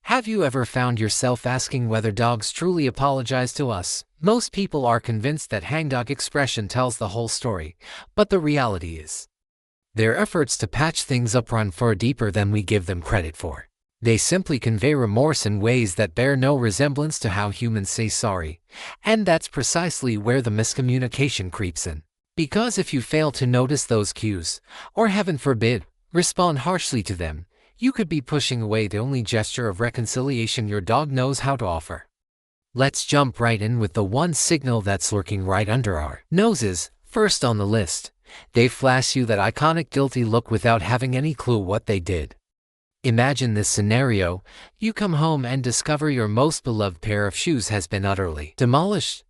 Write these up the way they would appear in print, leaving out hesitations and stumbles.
Have you ever found yourself asking whether dogs truly apologize to us? Most people are convinced that hangdog expression tells the whole story, but the reality is, their efforts to patch things up run far deeper than we give them credit for. They simply convey remorse in ways that bear no resemblance to how humans say sorry, and that's precisely where the miscommunication creeps in. Because if you fail to notice those cues, or heaven forbid, respond harshly to them, you could be pushing away the only gesture of reconciliation your dog knows how to offer. Let's jump right in with the one signal that's lurking right under our noses. First on the list, they flash you that iconic guilty look without having any clue what they did. Imagine this scenario: you come home and discover your most beloved pair of shoes has been utterly demolished,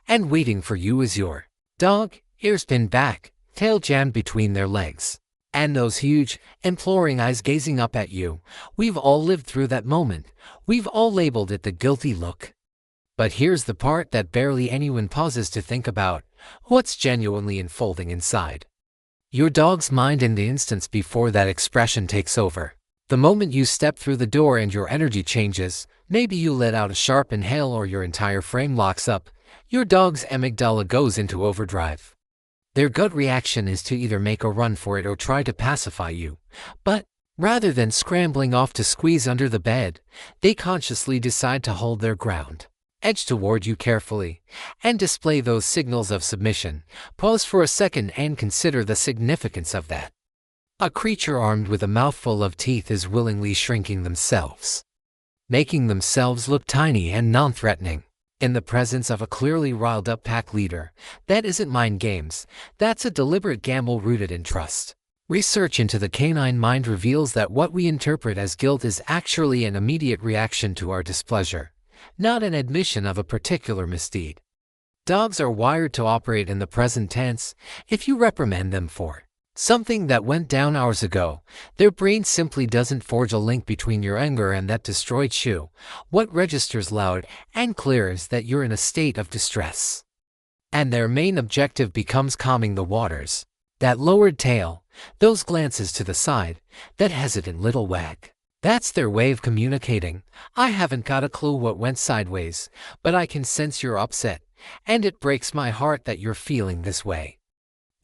and waiting for you is your dog, ears pinned back, tail jammed between their legs, and those huge, imploring eyes gazing up at you. We've all lived through that moment. We've all labeled it the guilty look. But here's the part that barely anyone pauses to think about: what's genuinely unfolding inside your dog's mind in the instance before that expression takes over. The moment you step through the door and your energy changes, maybe you let out a sharp inhale or your entire frame locks up, your dog's amygdala goes into overdrive. Their gut reaction is to either make a run for it or try to pacify you. But rather than scrambling off to squeeze under the bed, they consciously decide to hold their ground, edge toward you carefully, and display those signals of submission. Pause for a second and consider the significance of that. A creature armed with a mouthful of teeth is willingly shrinking themselves, making themselves look tiny and non-threatening, in the presence of a clearly riled-up pack leader. That isn't mind games, that's a deliberate gamble rooted in trust. Research into the canine mind reveals that what we interpret as guilt is actually an immediate reaction to our displeasure, not an admission of a particular misdeed. Dogs are wired to operate in the present tense. If you reprimand them for something that went down hours ago, their brain simply doesn't forge a link between your anger and that destroyed shoe. What registers loud and clear is that you're in a state of distress, and their main objective becomes calming the waters. That lowered tail, those glances to the side, that hesitant little wag, that's their way of communicating: I haven't got a clue what went sideways, but I can sense you're upset, and it breaks my heart that you're feeling this way.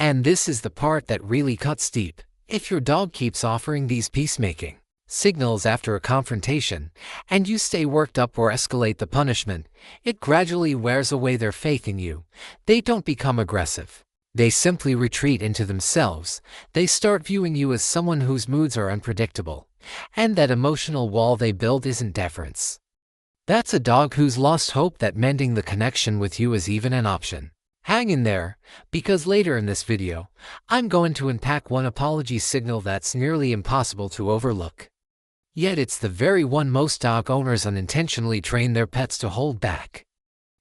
And this is the part that really cuts deep. If your dog keeps offering these peacemaking signals after a confrontation, and you stay worked up or escalate the punishment, it gradually wears away their faith in you. They don't become aggressive. They simply retreat into themselves. They start viewing you as someone whose moods are unpredictable, and that emotional wall they build isn't deference. That's a dog who's lost hope that mending the connection with you is even an option. Hang in there, because later in this video, I'm going to unpack one apology signal that's nearly impossible to overlook. Yet it's the very one most dog owners unintentionally train their pets to hold back.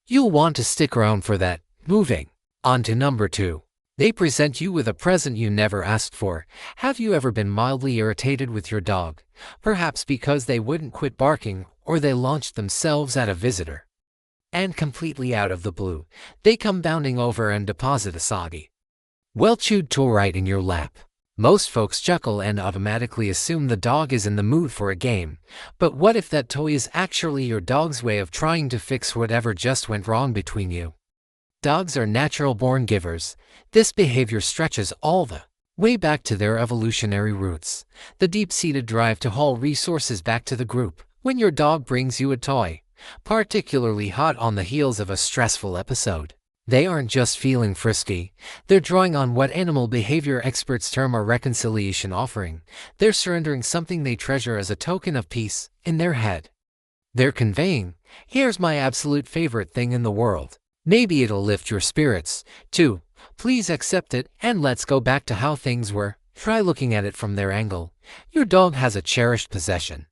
You'll want to stick around for that. Moving on to number 2. They present you with a present you never asked for. Have you ever been mildly irritated with your dog? Perhaps because they wouldn't quit barking, or they launched themselves at a visitor, and completely out of the blue, they come bounding over and deposit a soggy, well-chewed toy right in your lap. Most folks chuckle and automatically assume the dog is in the mood for a game. But what if that toy is actually your dog's way of trying to fix whatever just went wrong between you? Dogs are natural-born givers. This behavior stretches all the way back to their evolutionary roots, the deep-seated drive to haul resources back to the group. When your dog brings you a toy, particularly hot on the heels of a stressful episode, they aren't just feeling frisky, they're drawing on what animal behavior experts term a reconciliation offering. They're surrendering something they treasure as a token of peace in their head. They're conveying, here's my absolute favorite thing in the world. Maybe it'll lift your spirits, too. Please accept it, and let's go back to how things were. Try looking at it from their angle. Your dog has a cherished possession.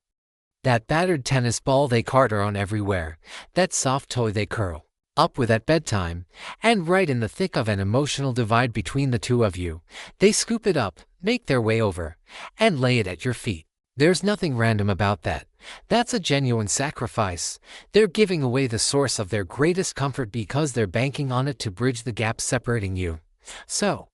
That battered tennis ball they cart around everywhere, that soft toy they curl up with at bedtime, and right in the thick of an emotional divide between the two of you, they scoop it up, make their way over, and lay it at your feet. There's nothing random about that. That's a genuine sacrifice. They're giving away the source of their greatest comfort because they're banking on it to bridge the gap separating you. So,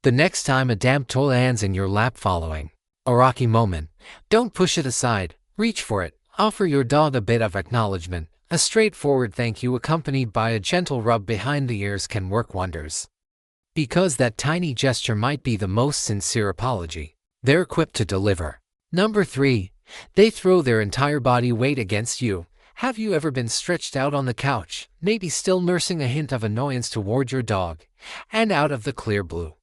the next time a damp toy lands in your lap following a rocky moment, don't push it aside. Reach for it, Offer your dog a bit of acknowledgement. A straightforward thank you accompanied by a gentle rub behind the ears can work wonders. Because that tiny gesture might be the most sincere apology they're equipped to deliver. Number 3. They throw their entire body weight against you. Have you ever been stretched out on the couch, maybe still nursing a hint of annoyance toward your dog, and out of the clear blue,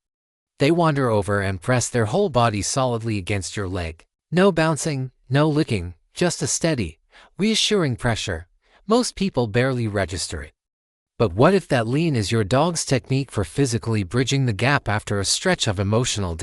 they wander over and press their whole body solidly against your leg? No bouncing, no licking, just a steady, reassuring pressure. Most people barely register it. But what if that lean is your dog's technique for physically bridging the gap after a stretch of emotional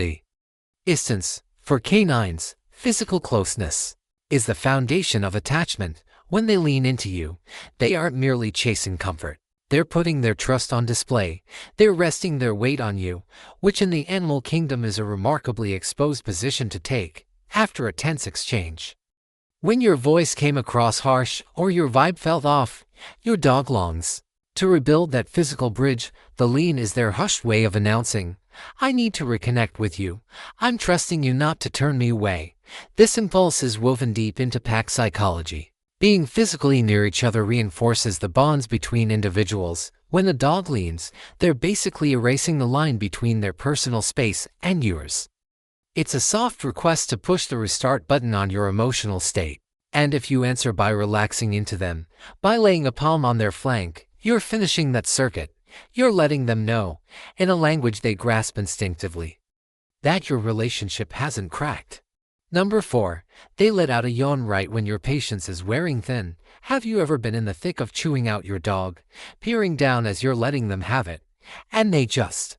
distance? For canines, physical closeness is the foundation of attachment. When they lean into you, they aren't merely chasing comfort. They're putting their trust on display. They're resting their weight on you, which in the animal kingdom is a remarkably exposed position to take after a tense exchange. When your voice came across harsh or your vibe felt off, your dog longs to rebuild that physical bridge. The lean is their hushed way of announcing, I need to reconnect with you. I'm trusting you not to turn me away. This impulse is woven deep into pack psychology. Being physically near each other reinforces the bonds between individuals. When a dog leans, they're basically erasing the line between their personal space and yours. It's a soft request to push the restart button on your emotional state. And if you answer by relaxing into them, by laying a palm on their flank, you're finishing that circuit. You're letting them know, in a language they grasp instinctively, that your relationship hasn't cracked. Number 4. They let out a yawn right when your patience is wearing thin. Have you ever been in the thick of chewing out your dog, peering down as you're letting them have it, and they just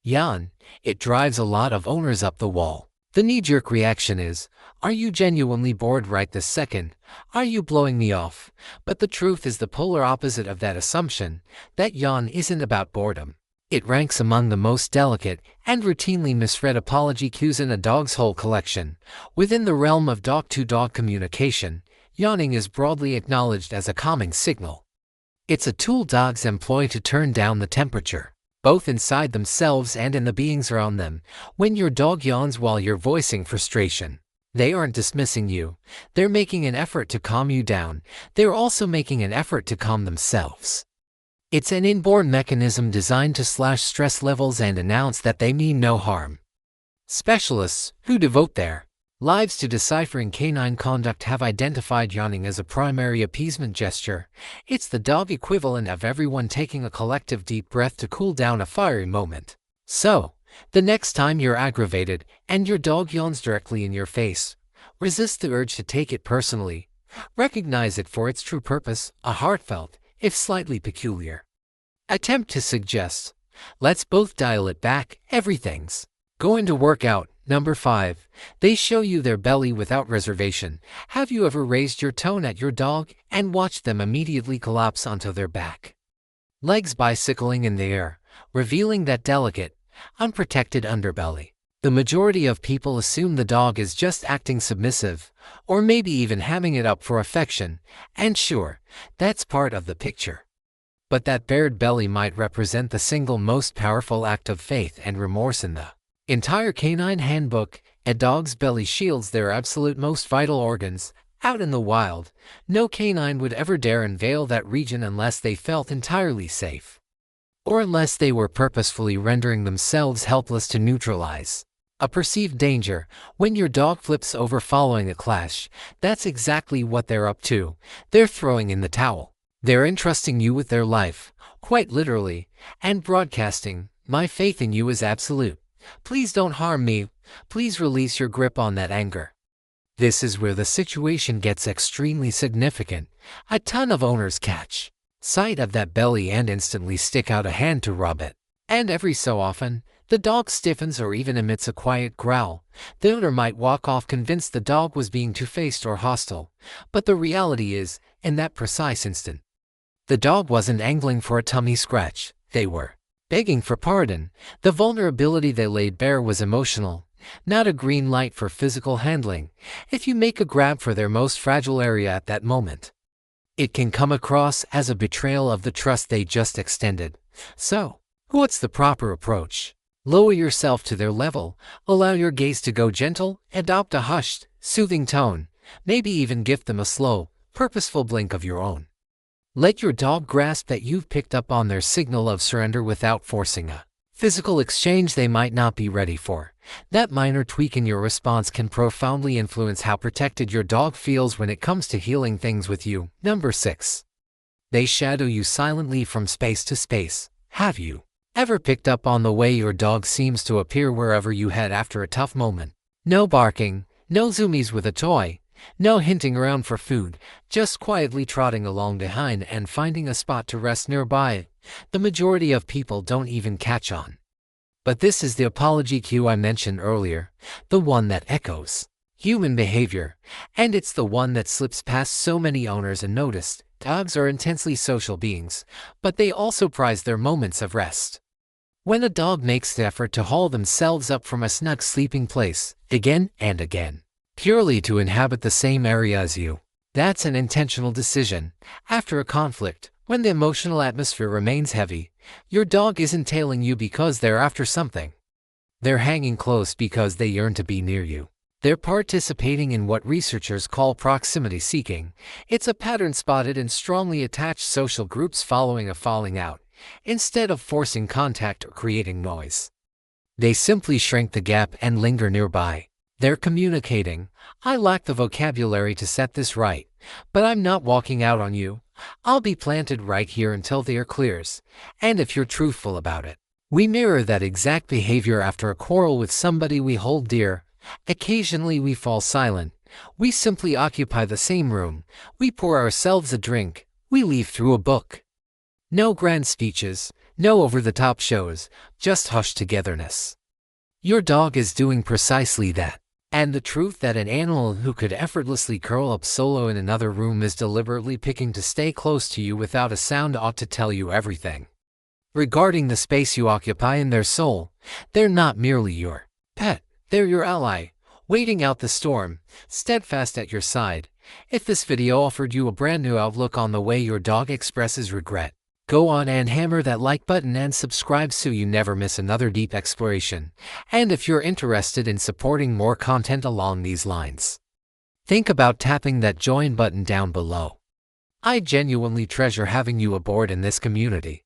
yawn? It drives a lot of owners up the wall. The knee-jerk reaction is, are you genuinely bored right this second? Are you blowing me off? But the truth is the polar opposite of that assumption. That yawn isn't about boredom. It ranks among the most delicate and routinely misread apology cues in a dog's whole collection. Within the realm of dog-to-dog communication, yawning is broadly acknowledged as a calming signal. It's a tool dogs employ to turn down the temperature, both inside themselves and in the beings around them. When your dog yawns while you're voicing frustration, they aren't dismissing you. They're making an effort to calm you down. They're also making an effort to calm themselves. It's an inborn mechanism designed to slash stress levels and announce that they mean no harm. Specialists who devote their lives to deciphering canine conduct have identified yawning as a primary appeasement gesture. It's the dog equivalent of everyone taking a collective deep breath to cool down a fiery moment. So, the next time you're aggravated and your dog yawns directly in your face, resist the urge to take it personally. Recognize it for its true purpose, a heartfelt, if slightly peculiar attempt to suggest, let's both dial it back, everything's going to work out. Number 5. They show you their belly without reservation. Have you ever raised your tone at your dog and watched them immediately collapse onto their back legs bicycling in the air, revealing that delicate, unprotected underbelly? The majority of people assume the dog is just acting submissive, or maybe even hamming it up for affection, and sure, that's part of the picture. But that bared belly might represent the single most powerful act of faith and remorse in the entire canine handbook. A dog's belly shields their absolute most vital organs. Out in the wild, no canine would ever dare unveil that region unless they felt entirely safe, or unless they were purposefully rendering themselves helpless to neutralize a perceived danger. When your dog flips over following a clash, that's exactly what they're up to. They're throwing in the towel. They're entrusting you with their life, quite literally, and broadcasting, my faith in you is absolute. Please don't harm me. Please release your grip on that anger. This is where the situation gets extremely significant. A ton of owners catch sight of that belly and instantly stick out a hand to rub it. And every so often, the dog stiffens or even emits a quiet growl. The owner might walk off convinced the dog was being two-faced or hostile. But the reality is, in that precise instant, the dog wasn't angling for a tummy scratch. They were begging for pardon. The vulnerability they laid bare was emotional, not a green light for physical handling. If you make a grab for their most fragile area at that moment, it can come across as a betrayal of the trust they just extended. So, what's the proper approach? Lower yourself to their level, allow your gaze to go gentle, adopt a hushed, soothing tone. Maybe even gift them a slow, purposeful blink of your own. Let your dog grasp that you've picked up on their signal of surrender without forcing a physical exchange they might not be ready for. That minor tweak in your response can profoundly influence how protected your dog feels when it comes to healing things with you. Number 6. They shadow you silently from space to space. Have you ever picked up on the way your dog seems to appear wherever you head after a tough moment? No barking, no zoomies with a toy, no hinting around for food, just quietly trotting along behind and finding a spot to rest nearby. The majority of people don't even catch on. But this is the apology cue I mentioned earlier, the one that echoes human behavior, and it's the one that slips past so many owners unnoticed. Dogs are intensely social beings, but they also prize their moments of rest. When a dog makes the effort to haul themselves up from a snug sleeping place, again and again, purely to inhabit the same area as you, that's an intentional decision. After a conflict, when the emotional atmosphere remains heavy, your dog isn't tailing you because they're after something. They're hanging close because they yearn to be near you. They're participating in what researchers call proximity seeking. It's a pattern spotted in strongly attached social groups following a falling out. Instead of forcing contact or creating noise, they simply shrink the gap and linger nearby. They're communicating, "I lack the vocabulary to set this right, but I'm not walking out on you. I'll be planted right here until the air clears." And if you're truthful about it, we mirror that exact behavior after a quarrel with somebody we hold dear. Occasionally we fall silent. We simply occupy the same room. We pour ourselves a drink. We leaf through a book. No grand speeches, no over-the-top shows, just hushed togetherness. Your dog is doing precisely that. And the truth that an animal who could effortlessly curl up solo in another room is deliberately picking to stay close to you without a sound ought to tell you everything. Regarding the space you occupy in their soul, they're not merely your pet, they're your ally, waiting out the storm, steadfast at your side. If this video offered you a brand new outlook on the way your dog expresses regret, go on and hammer that like button and subscribe so you never miss another deep exploration. And if you're interested in supporting more content along these lines, think about tapping that join button down below. I genuinely treasure having you aboard in this community.